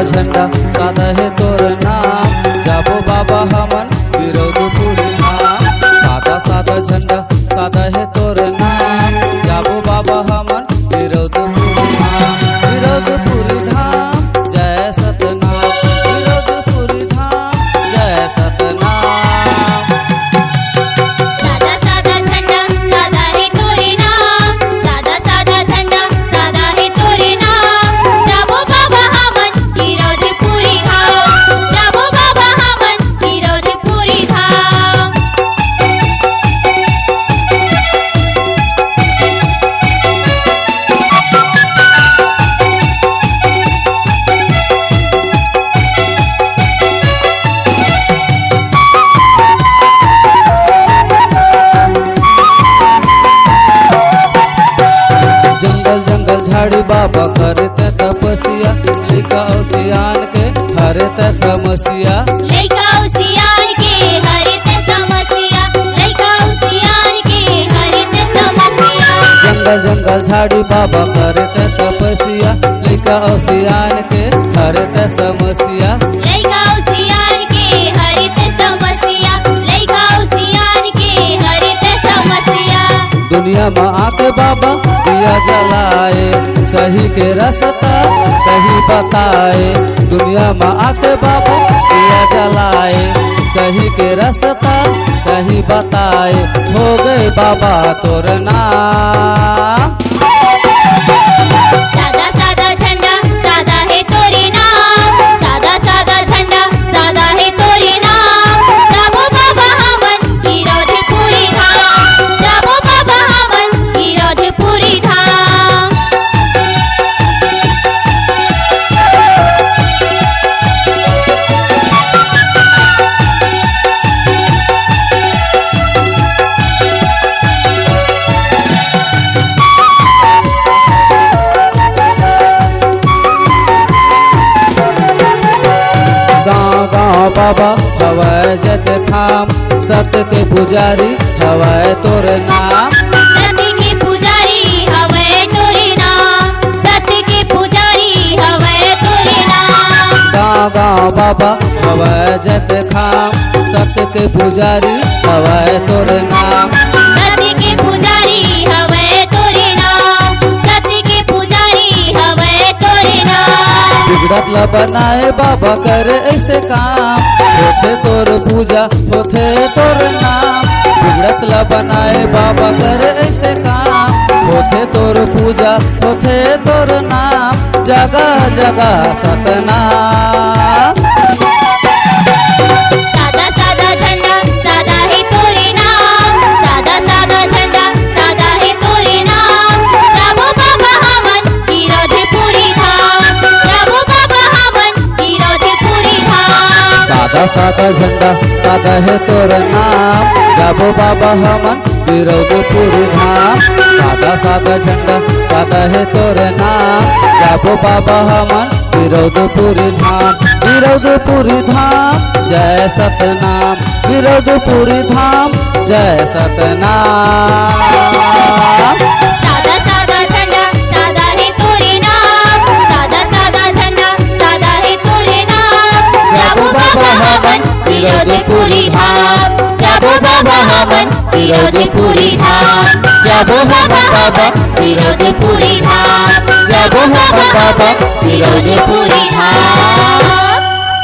सादा झंडा सादा है तोर नाम, जाबो बाबा हमन विरोधपुरी धाम। सादा सादा झंडा सादा है तोर नाम, जाबो बाबा हमन विरोधपुरी धाम। विरोधपुरी धाम जय सतनाम, विरोधपुरी धाम जय सतनाम। सादा सादा झंडा सादा है तोरे नाम, सादा सादा झंडा सादा है तोरे नाम, जाबो बाबा हमन विरोधपुरी धाम, जाबो बाबा हमन विरोधपुरी धाम। जंगल जंगल झाड़ी बाबा करते तपस्या, लिखा सियान के हरते समस्या। लइका उसियान के हरित समस्या, लइका उसियान के हरित समस्या। जंगल जंगल झाड़ी बाबा करते तपस्या, लिखा सियान के हरते समस्या। लइका उसियान के हरित समस्या, लइका उसियान के हरित समस्या। दुनिया में आके बाबा दिया जलाए, सही के रास्ता सही बताए। दुनिया में आके बाबा दिया जलाए, सही के रास्ता सही बताए। हो गए बाबा तोर नाम। सादा सादा झंडा सादा है तोरे नाम, सादा सादा झंडा सादा है तोरे नाम, जाबो बाबा हमन विरोधपुरी धाम, जाबो बाबा हमन विरोधपुरी धाम। गाँव गाँव बाबा हवाए जत खाम, सत्य के पुजारी हवाए तोर नाम। सत्य के पुजारी हवे तोरे नाम, सत्य के पुजारी हवे तोरे नाम। गाँव गाँव बाबा हवाए जत खाम, सत्य के पुजारी हवाए तोर नाम। सत्य के पुजारी हवे तोरे नाम, सत्य के पुजारी हवे तोरे नाम। बिगड़त ला बनाए बाबा करे ऐसे काम, होथे तोर पूजा होथे तोर नाम। बिगड़त ला बनाए बाबा करे ऐसे काम, होथे तोर पूजा होथे तोर नाम। जगह जगह सतनाम। सादा सादा झंडा सादा है तोरे नाम, सादा सादा झंडा सादा है तोरे नाम, जाबो बाबा हमन विरोधपुरी धाम, जाबो बाबा हमन विरोधपुरी धाम। सादा सादा झंडा सादा है तोर नाम, जाबो बाबा हमन विरोधपुरी धाम। सादा सादा झंडा सादा है तोर नाम, जाबो बाबा हमन विरोधपुरी धाम। विरोधपुरी धाम जय सतनाम, विरोधपुरी धाम जय सतनाम। सादा सादा झंडा सादा है तोरे नाम, सादा सादा झंडा सादा है तोरे नाम, जाबो बाबा हमन विरोधपुरी धाम, जाबो बाबा हमन विरोधपुरी धाम, जाबो बाबा विरोधपुरी धाम, जाबो बाबा विरोधपुरी धाम।